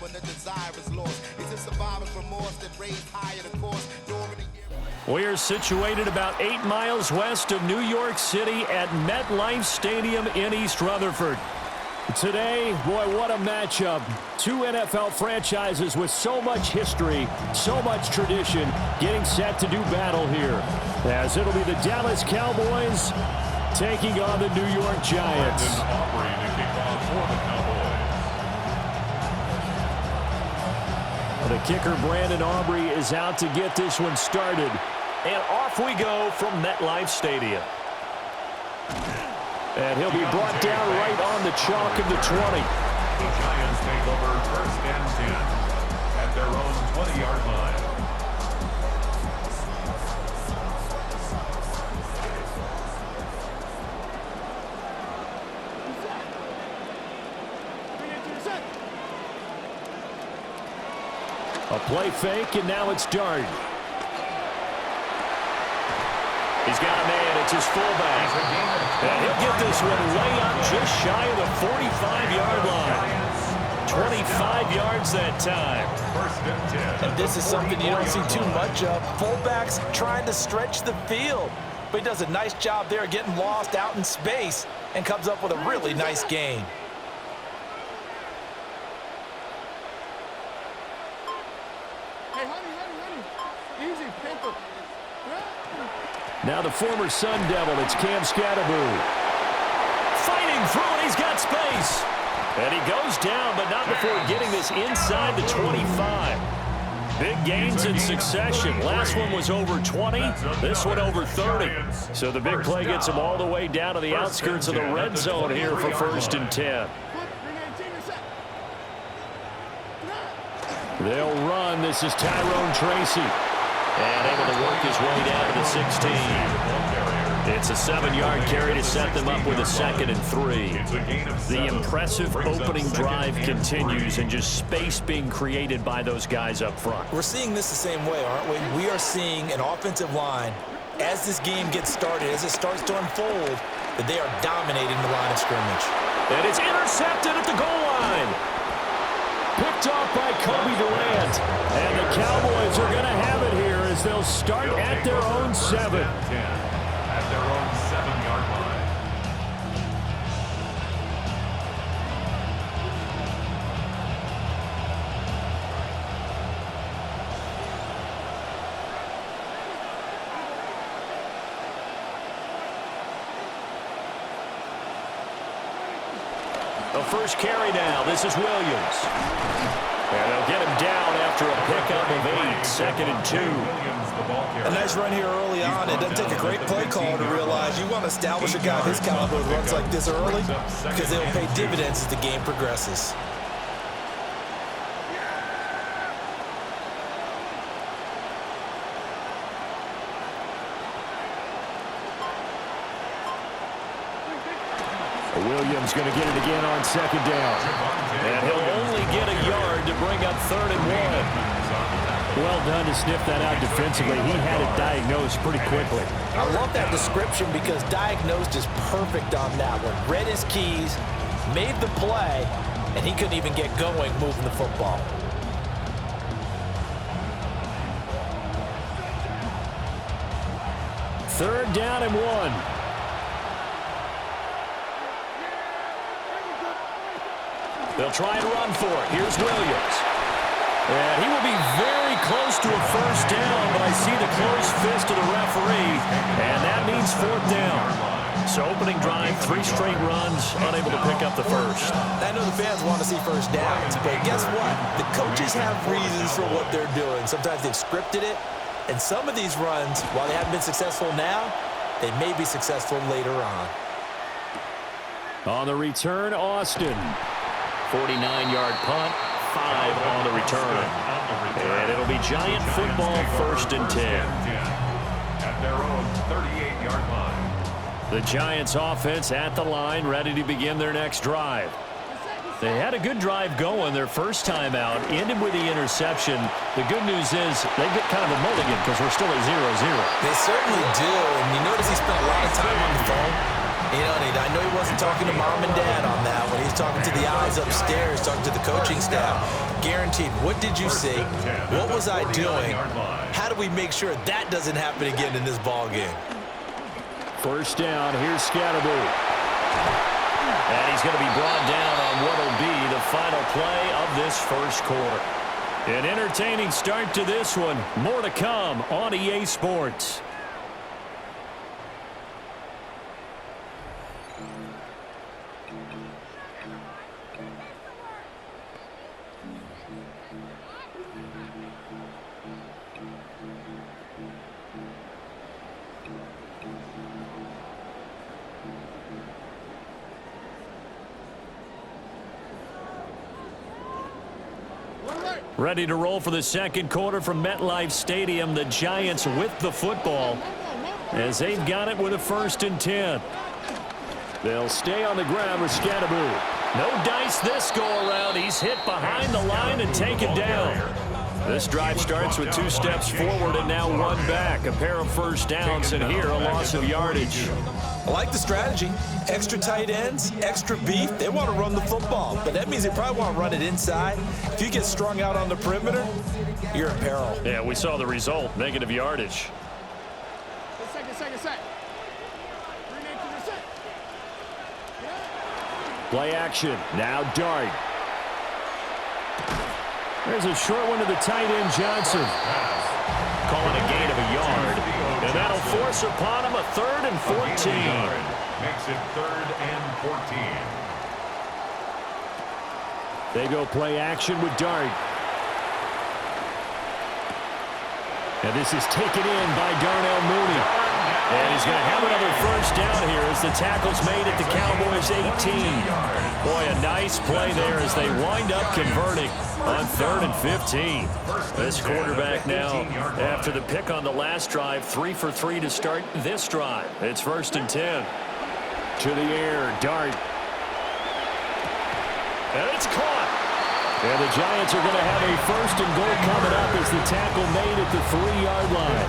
when the desire is lost. It's a survivor's remorse that raised higher the course during the year. We are situated about 8 miles west of New York City at MetLife Stadium in East Rutherford. Today, boy, what a matchup. Two NFL franchises with so much history, so much tradition, getting set to do battle here. As it'll be the Dallas Cowboys taking on the New York Giants. The kicker, Brandon Aubrey, is out to get this one started. And off we go from MetLife Stadium. And he'll be brought down right on the chalk of the 20. The Giants take over first and 10 at their own 20-yard line. A play fake, and now it's Dart. He's got a man. It's his fullback. And he'll get this one way up just shy of the 45-yard line. 25 yards that time. First and 10. And this is something you don't see too much of. Fullbacks trying to stretch the field. But he does a nice job there getting lost out in space and comes up with a really nice gain. Now the former Sun Devil, it's Cam Scatterbury. Fighting through, and he's got space. And he goes down, but not before getting this inside the 25. Big gains in succession. Last one was over 20. This one over 30. So the big play gets him all the way down to the outskirts of the red zone here for first and 10. They'll run. This is Tyrone Tracy. And able to work his way down to the 16. It's a 7-yard carry to set them up with a 2nd and 3. The impressive opening drive continues, and just space being created by those guys up front. We're seeing this the same way, aren't we? We are seeing an offensive line, as this game gets started, as it starts to unfold, that they are dominating the line of scrimmage. And it's intercepted at the goal line. Picked off by Kobe Durant. And the Cowboys are going to have it here as they'll start at their own 7. At their own 7-yard line. The first carry now. This is Williams. And they'll get him down after a pickup of 8. 2nd and 2. A nice run here early on. It doesn't take a great play caller to realize you want to establish a guy of his caliber with runs like this early because they'll pay dividends as the game progresses. Williams going to get it again on 2nd down. And he'll only get a yard to bring up 3rd and 1. Well done to sniff that out defensively. He had it diagnosed pretty quickly. I love that description because diagnosed is perfect on that one. Read his keys, made the play, and he couldn't even get going moving the football. Third down and 1. They'll try and run for it. Here's Williams. And he will be very close to a first down, but I see the closed fist of the referee, and that means 4th down. So opening drive, 3 straight runs, unable to pick up the first. I know the fans want to see first downs, but guess what? The coaches have reasons for what they're doing. Sometimes they've scripted it, and some of these runs, while they haven't been successful now, they may be successful later on. On the return, Austin. 49-yard punt, 5 on the return. And it'll be Giant football, 1st and 10. At their own 38-yard line. The Giants offense at the line, ready to begin their next drive. They had a good drive going their first time out, ended with the interception. The good news is they get kind of a mulligan because we're still at 0-0. They certainly do, and you notice he spent a lot of time on the phone. You know, and I know he wasn't talking to mom and dad on that when he was talking to the eyes upstairs, talking to the coaching staff. Guaranteed. What did you see? What was I doing? How do we make sure that doesn't happen again in this ball game? First down, here's Scatterby. And he's going to be brought down on what will be the final play of this first quarter. An entertaining start to this one. More to come on EA Sports. Ready to roll for the second quarter from MetLife Stadium. The Giants with the football as they've got it with a 1st and 10. They'll stay on the ground with Scatterby. No dice this go-around. He's hit behind the line and taken down. This drive starts with 2 steps forward and now 1 back. A pair of first downs, and here a loss of yardage. I like the strategy. Extra tight ends, extra beef. They want to run the football, but that means they probably want to run it inside. If you get strung out on the perimeter, you're in peril. Yeah, we saw the result. Negative yardage. Second. Play action. Now Dart. There's a short one to the tight end, Johnson. Calling a gain of a yard. And that'll force upon him a 3rd and 14. Makes it 3rd and 14. They go play action with Dart. And this is taken in by Darnell Mooney. And he's going to have another first down here as the tackle's made at the Cowboys' 18. Boy, a nice play there as they wind up converting on 3rd and 15. This quarterback now, after the pick on the last drive, 3 for 3 to start this drive. It's 1st and 10. To the air, Dart. And it's caught. And the Giants are going to have a 1st and goal coming up as the tackle made at the 3-yard line.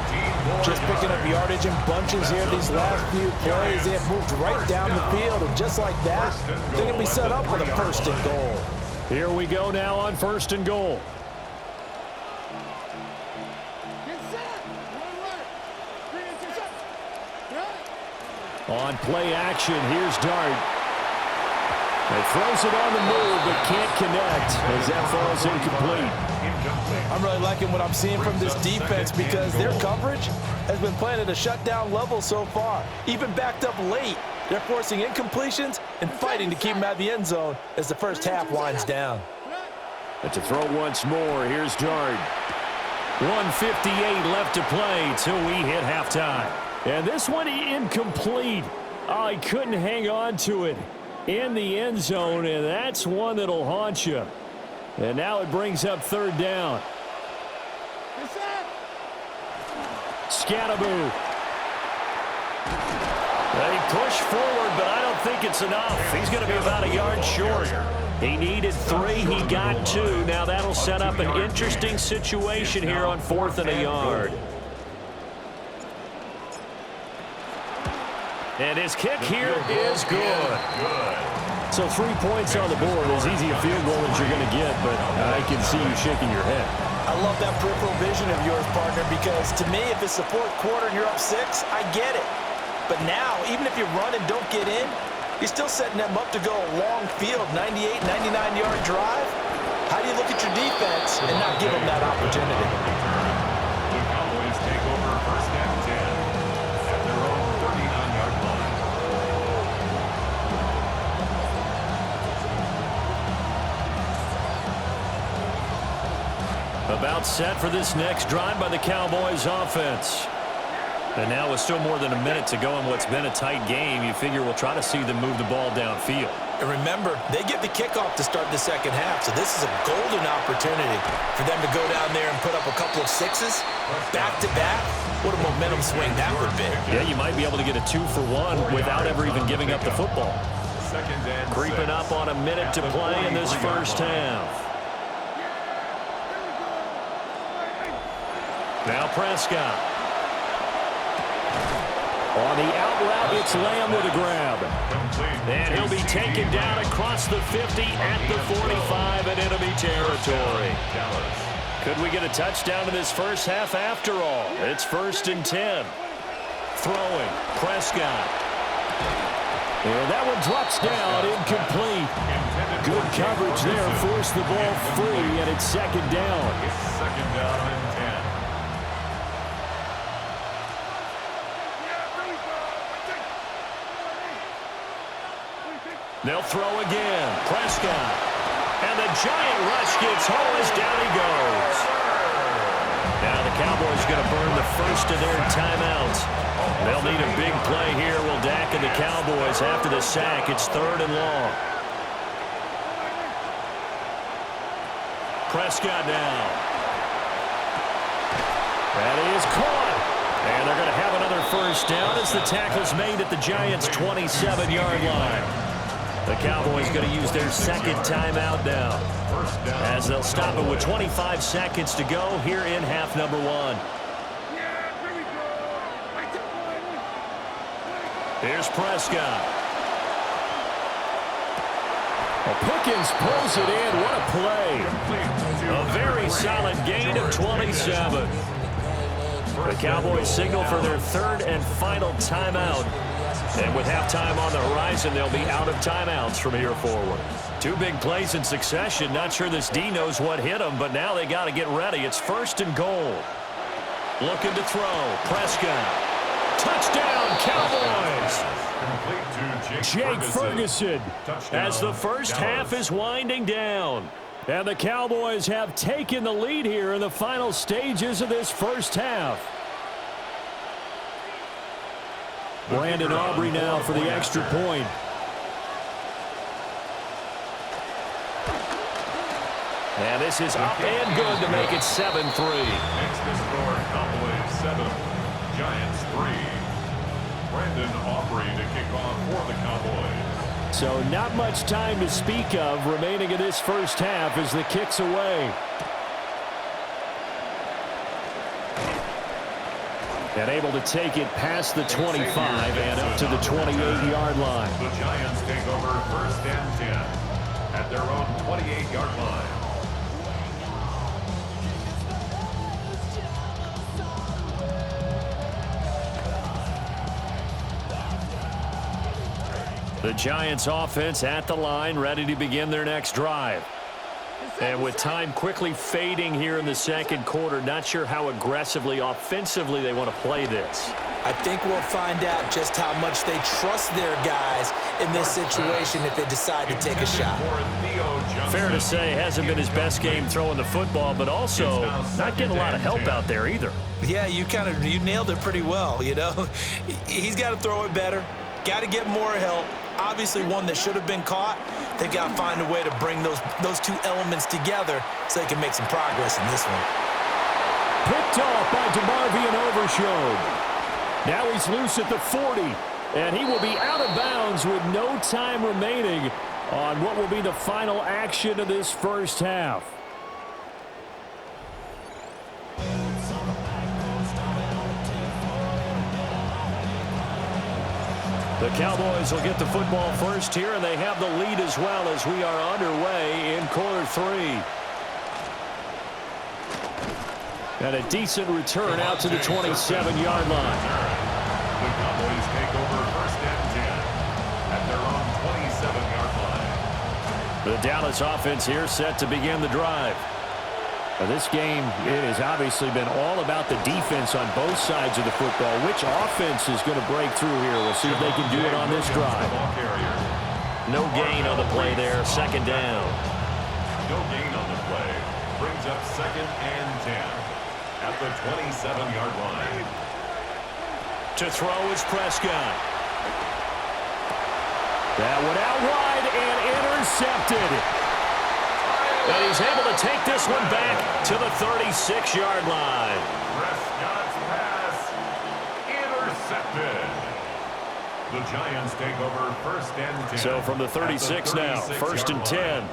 Just picking up yardage in bunches here these last few plays. They have moved right down the field, and just like that, they're going to be set up with a 1st and goal. Here we go now on 1st and goal. On play action, here's Dart. He throws it on the move, but can't connect as that falls incomplete. I'm really liking what I'm seeing from this defense because their coverage has been playing at a shutdown level so far. Even backed up late, they're forcing incompletions and fighting to keep them out of the end zone as the first half winds down. But to throw once more, here's Dart. 1:58 left to play till we hit halftime. And this one incomplete. Oh, he couldn't hang on to it in the end zone, and that's one that'll haunt you. And now it brings up 3rd down. Scatterby. They push forward, but I don't think it's enough. He's going to be about a yard short. He needed 3. He got 2. Now that'll set up an interesting situation here on 4th and a yard. And his kick here is good. So 3 points on the board, as easy a field goal as you're going to get, but I can see you shaking your head. I love that peripheral vision of yours, partner, because to me, if it's the 4th quarter and you're up 6, I get it. But now, even if you run and don't get in, you're still setting them up to go a long field, 98, 99-yard drive. How do you look at your defense and not give them that opportunity? The Cowboys take over 1st and 10 at their own 39-yard line. About set for this next drive by the Cowboys offense. And now with still more than a minute to go in what's been a tight game, you figure we'll try to see them move the ball downfield. And remember, they get the kickoff to start the second half, so this is a golden opportunity for them to go down there and put up a couple of 6s back-to-back. What a momentum swing that would be. Yeah, you might be able to get a 2-for-1 without ever even giving up the football. 2nd and 6. Creeping up on a minute to play in this first half. Now Prescott. On the out route, it's Lamb with a grab. And he'll be taken down across the 50 at the 45 in enemy territory. Could we get a touchdown in this first half after all? It's 1st and 10. Throwing, Prescott. And that one drops down, incomplete. Good coverage there, forced the ball free, and it's 2nd down. It's 2nd down and 10. They'll throw again. Prescott. And the giant rush gets home as down he goes. Now the Cowboys going to burn the first of their timeouts. They'll need a big play here. Will Dak and the Cowboys after the sack. It's 3rd and long. Prescott now. That is caught. And they're going to have another first down as the tackle's made at the Giants' 27-yard line. The Cowboys going to use their 2nd timeout now, as they'll stop it with 25 seconds to go here in half number 1. Here's Prescott. Well, Pickens pulls it in. What a play. A very solid gain of 27. The Cowboys signal for their 3rd and final timeout. And with halftime on the horizon, they'll be out of timeouts from here forward. 2 big plays in succession. Not sure this D knows what hit them, but now they got to get ready. It's 1st and goal. Looking to throw. Prescott. Touchdown, Cowboys! Jake Ferguson as the first half is winding down. And the Cowboys have taken the lead here in the final stages of this first half. Brandon Aubrey now for the extra point. And this is up and good to make it 7-3. Makes the score Cowboys 7, Giants 3. Brandon Aubrey to kick off for the Cowboys. So not much time to speak of remaining in this first half as the kick's away. And able to take it past the 25 and up to the 28-yard line. The Giants take over 1st and 10 at their own 28-yard line. The Giants offense at the line, ready to begin their next drive. And with time quickly fading here in the 2nd quarter, not sure how aggressively, offensively they want to play this. I think we'll find out just how much they trust their guys in this situation if they decide to take a shot. Fair to say, hasn't been his best game throwing the football, but also not getting a lot of help out there either. Yeah, you nailed it pretty well, you know. He's got to throw it better, got to get more help. Obviously one that should have been caught. They've got to find a way to bring those 2 elements together so they can make some progress in this one. Picked off by DeMarvion Overshown. Now he's loose at the 40, and he will be out of bounds with no time remaining on what will be the final action of this first half. The Cowboys will get the football first here, and they have the lead as well as we are underway in quarter 3. And a decent return out to the 27-yard line. The Cowboys take over 1st and 10 at their own 27-yard line. The Dallas offense here set to begin the drive. Now this game, it has obviously been all about the defense on both sides of the football. Which offense is going to break through here? We'll see if they can do it on this drive. No gain on the play there, 2nd down. No gain on the play. Brings up 2nd and 10 at the 27-yard line. To throw is Prescott. That one out wide and intercepted. And he's able to take this one back to the 36-yard line. Prescott's pass intercepted. The Giants take over 1st and 10. So from the 36 now, 1st and 10.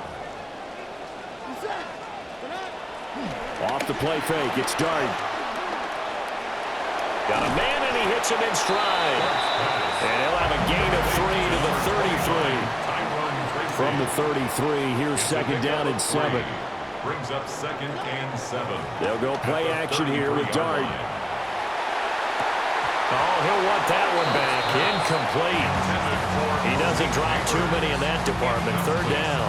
Off the play fake, it's Dart. Got a man in he hits him in stride. And he'll have a gain of 3 to the 33. From the 33, here's second down and 7. Brings up second and 7. They'll go play action here with Dart. Oh, he'll want that one back. Incomplete. He doesn't drop too many in that department. Third down.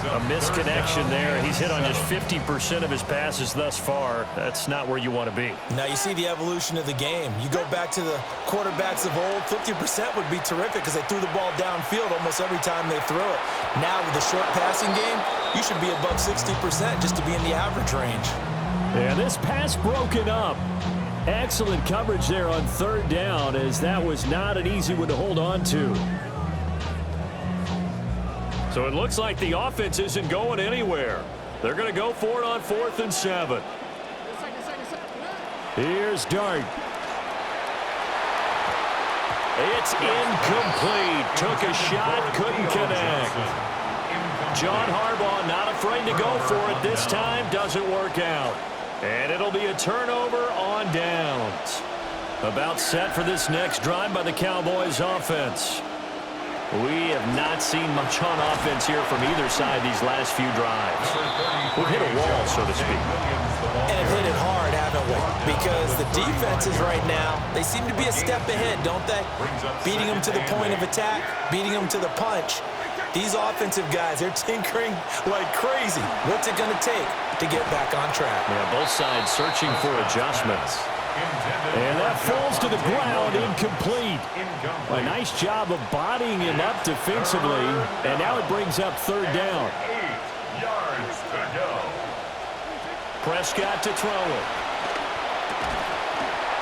A misconnection there. He's hit on just 50% of his passes thus far. That's not where you want to be. Now you see the evolution of the game. You go back to the quarterbacks of old, 50% would be terrific because they threw the ball downfield almost every time they threw it. Now with the short passing game, you should be above 60% just to be in the average range. And this pass broken up. Excellent coverage there on third down, as that was not an easy one to hold on to. So it looks like the offense isn't going anywhere. They're going to go for it on 4th and 7. Here's Dart. It's incomplete. Took a shot, couldn't connect. John Harbaugh not afraid to go for it this time. Doesn't work out. And it'll be a turnover on downs. About set for this next drive by the Cowboys offense. We have not seen much on offense here from either side these last few drives. We've hit a wall, so to speak. And have hit it hard, haven't we? Because the defenses right now, they seem to be a step ahead, don't they? Beating them to the point of attack, beating them to the punch. These offensive guys, they're tinkering like crazy. What's it going to take to get back on track? Yeah, both sides searching for adjustments. And that falls to the ground, incomplete. A nice job of bodying him up defensively, and now it brings up third down. 8 yards to go. Prescott to throw it.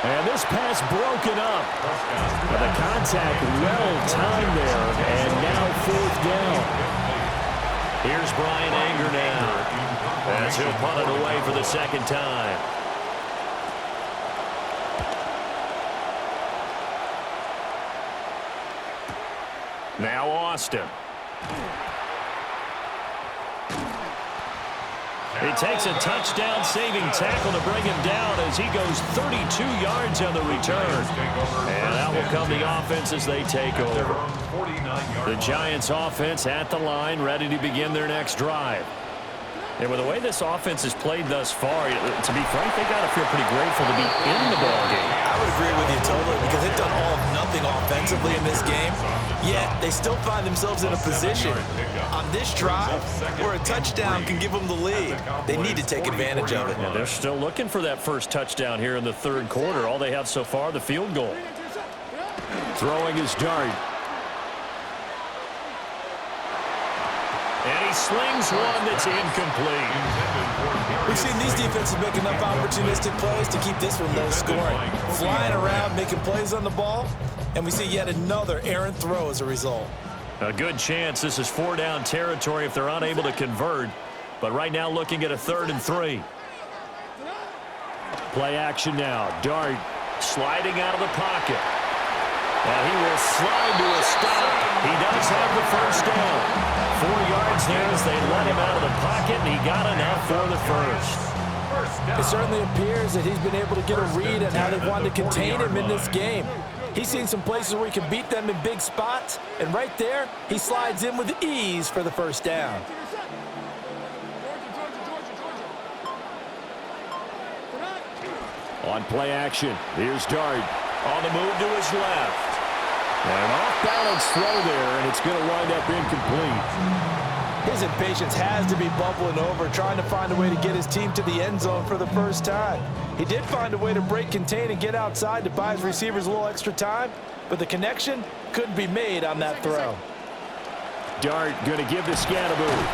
And this pass broken up. But the contact well timed there, and now fourth down. Here's Brian Anger now, as he'll punt it away for the second time. Now Austin. He takes a touchdown-saving tackle to bring him down as he goes 32 yards on the return. And out will come the offense as they take over. The Giants offense at the line, ready to begin their next drive. And with the way this offense has played thus far, to be frank, they got to feel pretty grateful to be in the ballgame. I would agree with you totally because they've done all of nothing offensively in this game, yet they still find themselves in a position on this drive where a touchdown can give them the lead. They need to take advantage of it. Yeah, they're still looking for that first touchdown here in the third quarter. All they have so far, the field goal. Throwing his Dart. And he slings one that's incomplete. We've seen these defenses make enough opportunistic plays to keep this one low scoring. Flying around, making plays on the ball, and we see yet another errant throw as a result. A good chance this is 4-down territory if they're unable to convert. But right now looking at a 3rd and 3. Play action now. Dart sliding out of the pocket. And he will slide to a stop. He does have the first down. 4 yards there as they let him out of the pocket, and he got enough for the first. It certainly appears that he's been able to get a read on how they wanted to contain him in this game. He's seen some places where he can beat them in big spots, and right there, he slides in with ease for the first down. On play action, here's Dart. On the move to his left. An off-balance throw there, and it's going to wind up incomplete. His impatience has to be bubbling over, trying to find a way to get his team to the end zone for the first time. He did find a way to break contain and get outside to buy his receivers a little extra time, but the connection couldn't be made on that throw. Dart going to give to Scatterboot.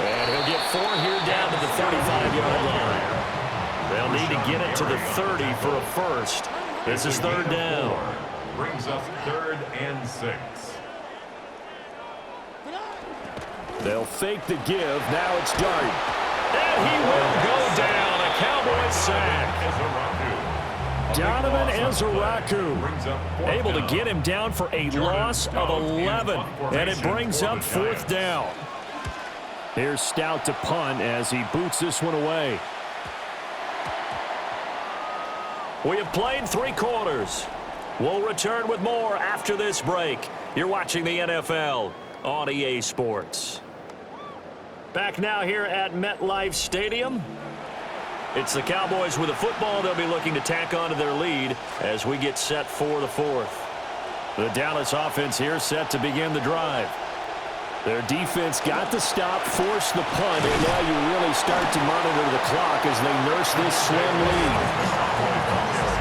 And he'll get 4 here down to the 35-yard line. They'll need to get it to the 30 for a first. This is third down. Brings us 3rd and 6. They'll fake the give. Now it's Dart. And he will go down. A Cowboys sack. Donovan Ezeraku able to get him down for a loss of 11. And it brings up 4th down. Here's Stout to punt as he boots this one away. We have played 3 quarters. We'll return with more after this break. You're watching the NFL on EA Sports. Back now here at MetLife Stadium. It's the Cowboys with the football. They'll be looking to tack onto their lead as we get set for the 4th. The Dallas offense here set to begin the drive. Their defense got the stop, forced the punt, and now you really start to monitor the clock as they nurse this slim lead.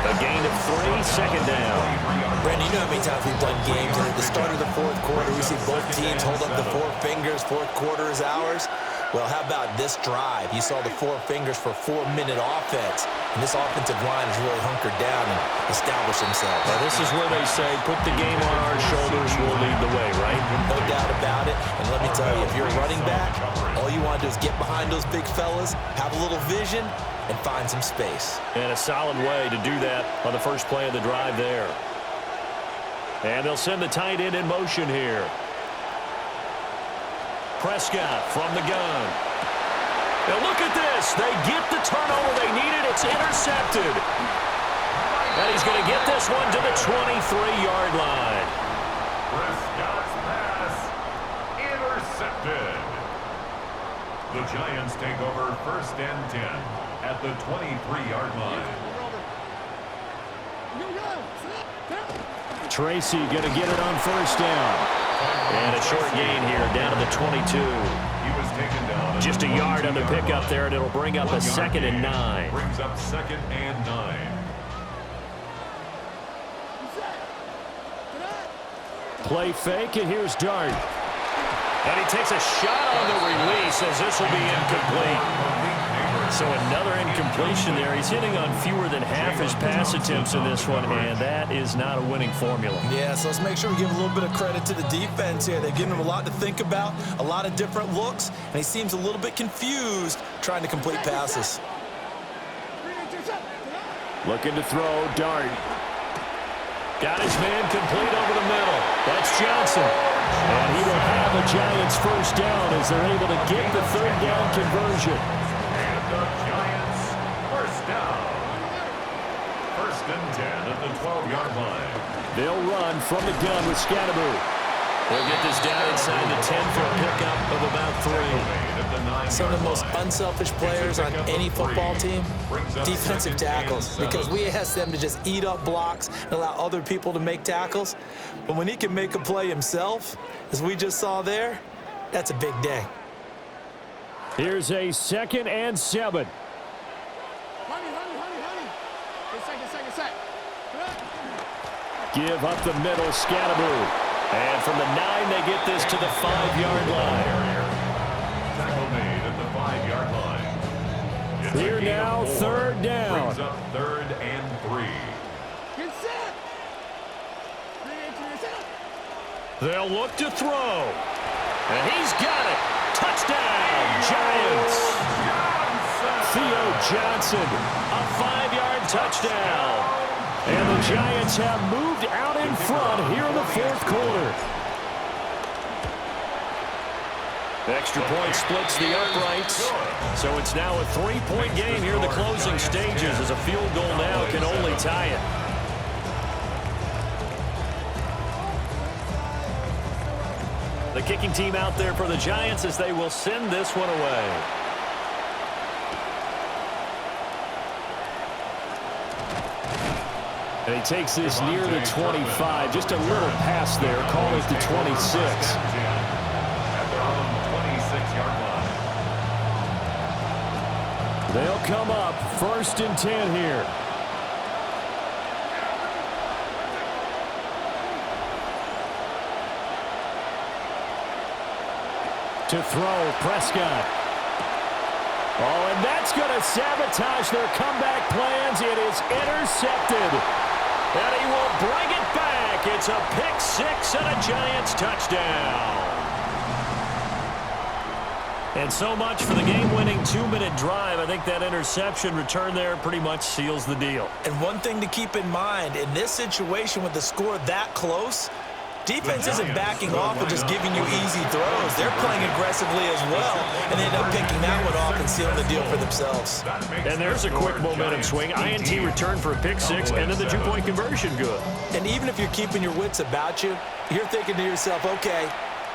A gain of 3, second down. Brandon, you know how many times we've done games, and at the start of the 4th quarter, we see both teams hold up the 4 fingers, 4th quarter is ours. Well, how about this drive? You saw the 4 fingers for 4-minute offense, and this offensive line has really hunkered down and established themselves. Now, this is where they say, put the game on our shoulders, we'll lead the way, right? No doubt about it. And let me tell you, if you're a running back, all you want to do is get behind those big fellas, have a little vision, and find some space. And a solid way to do that on the first play of the drive there. And they'll send the tight end in motion here. Prescott from the gun. Now look at this. They get the turnover they needed. It's intercepted. And he's going to get this one to the 23-yard line. Prescott's pass intercepted. The Giants take over 1st and 10 at the 23-yard line. Tracy going to get it on 1st down. And a short gain here down to the 22. He was taken down. Just a yard on the pickup there, and it'll bring up a 2nd and 9. Brings up 2nd and 9. Play fake, and here's Dart. And he takes a shot on the release as this will be incomplete. So another incompletion there. He's hitting on fewer than half his pass attempts in this one, and that is not a winning formula. Yeah, so let's make sure we give a little bit of credit to the defense here. They've given him a lot to think about, a lot of different looks, and he seems a little bit confused trying to complete passes. Looking to throw, Dart. Got his man complete over the middle. That's Johnson. And he will have a Giants 1st down as they're able to get the 3rd down conversion. The Giants 1st down. 1st and 10 at the 12-yard line. They'll run from the gun with Scatteroo. They'll get this down inside the 10 for a pickup of about 3. Some of the most unselfish players on any football team, defensive tackles, because we ask them to just eat up blocks and allow other people to make tackles. But when he can make a play himself, as we just saw there, that's a big day. Here's a 2nd and 7. Give up the middle, Scatteroo. And from the 9, they get this to the 5-yard line. Tackle made at the 5-yard line. It's here now, 3rd down. Brings up 3rd and 3. They'll look to throw. And he's got it. Touchdown, Giants. Theo Johnson, a 5-yard touchdown. And the Giants have moved out in front here in the 4th quarter. The extra point splits the uprights. So it's now a 3-point game here in the closing stages as a field goal now can only tie it. The kicking team out there for the Giants as they will send this one away. And he takes this near the 25. Just a little pass there. Call it the 26. At their own 26-yard line. They'll come up 1st and 10 here. To throw, Prescott. Oh, and that's going to sabotage their comeback plans. It is intercepted. And he will bring it back. It's a pick 6 and a Giants touchdown. And so much for the game-winning 2-minute drive. I think that interception return there pretty much seals the deal. And one thing to keep in mind, in this situation with the score that close, defense isn't backing off and just giving you easy throws. They're playing aggressively as well, and they end up picking that one off and sealing the deal for themselves. And there's a quick momentum swing. INT return for a pick six, and then the two-point conversion good. And even if you're keeping your wits about you, you're thinking to yourself, okay,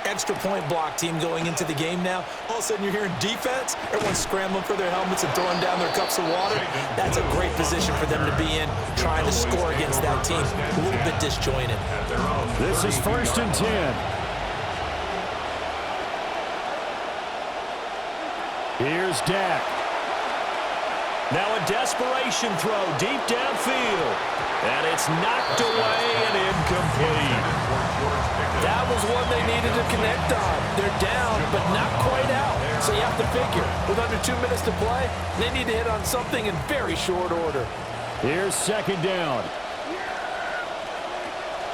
extra point block team going into the game now. All of a sudden you're hearing defense. Everyone's scrambling for their helmets and throwing down their cups of water. That's a great position for them to be in, trying to score against that team. A little bit disjointed. This is 1st and 10. Here's Dak. Now a desperation throw deep downfield. And it's knocked away and incomplete. That was one they needed to connect on. They're down, but not quite out. So you have to figure, with under 2 minutes to play, they need to hit on something in very short order. Here's 2nd down.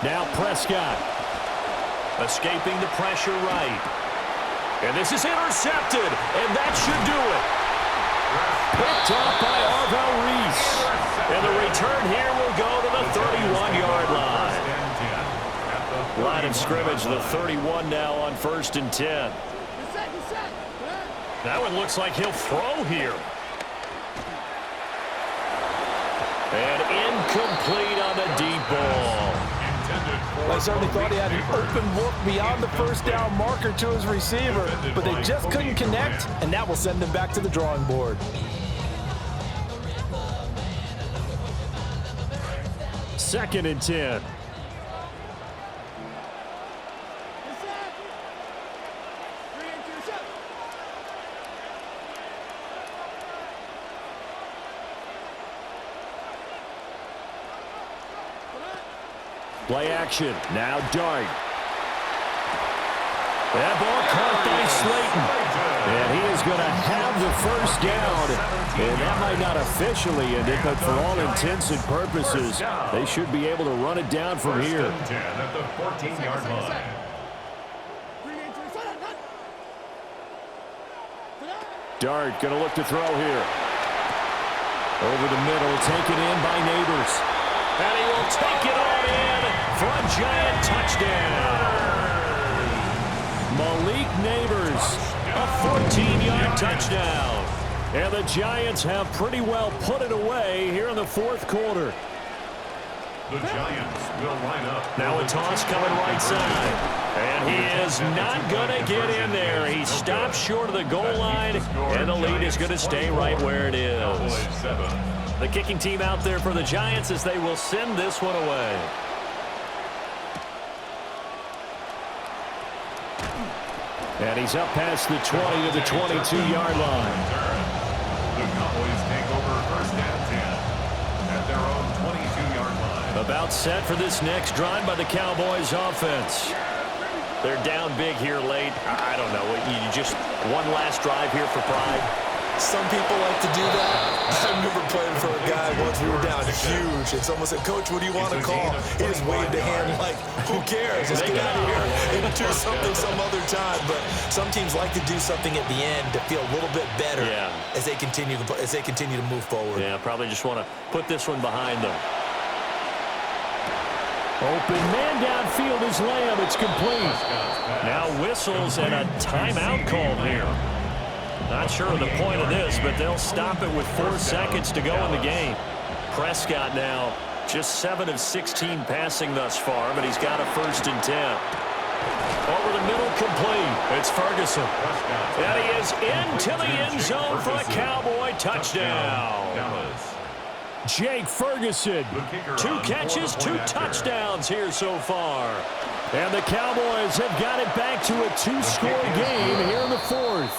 Now Prescott. Escaping the pressure right. And this is intercepted, and that should do it. Picked off by Arvell Reese. And the return here will go to the 31-yard line. Line of scrimmage, the 31 now on 1st and 10. That one looks like he'll throw here. And incomplete on the deep ball. I certainly thought he had an open look beyond the first down marker to his receiver, but they just couldn't connect, and that will send him back to the drawing board. 2nd and 10. Play action. Now Dart. That ball caught by Slayton. And he is going to have the first down. And that might not officially end it, but for all intents and purposes, they should be able to run it down from here. 1st and 10 at the 14-yard line. Dart going to look to throw here. Over the middle, taken in by Neighbors. And he will take it on in for a Giant touchdown. Malik Neighbors, a 14-yard touchdown. And the Giants have pretty well put it away here in the 4th quarter. The Giants will line up. Now a toss coming right side. And he is not going to get in there. He stops short of the goal line, and the lead is going to stay right where it is. The kicking team out there for the Giants as they will send this one away. And he's up past the 20 to the 22-yard line. The Cowboys take over 1st and 10 at their own 22-yard line. About set for this next drive by the Cowboys offense. They're down big here late. I don't know. You just one last drive here for pride. Some people like to do that. I remember playing for a guy once. We were down huge, and someone said, "Coach, what do you want to call?" He just waved a hand like, "Who cares? Let's get out of here and do something some other time." But some teams like to do something at the end to feel a little bit better as they continue to move forward. Yeah, probably just want to put this one behind them. Open man downfield is Lamb. It's complete. Now whistles and a timeout called here. Not sure of the point of this, but they'll stop it with 4 seconds to go in the game. Prescott now just 7 of 16 passing thus far, but he's got a 1st and 10. Over the middle, complete. It's Ferguson. And he is into the end zone for a Cowboy touchdown. Jake Ferguson, 2 catches, 2 touchdowns here so far. And the Cowboys have got it back to a 2-score game here in the 4th.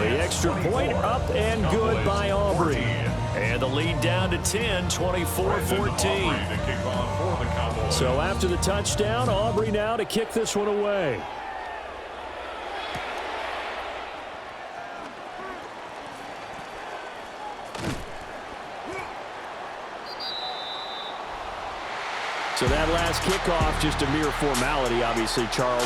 The extra point up and good by Aubrey. And the lead down to 10, 24-14. So after the touchdown, Aubrey now to kick this one away. So that last kickoff, just a mere formality, obviously, Charles.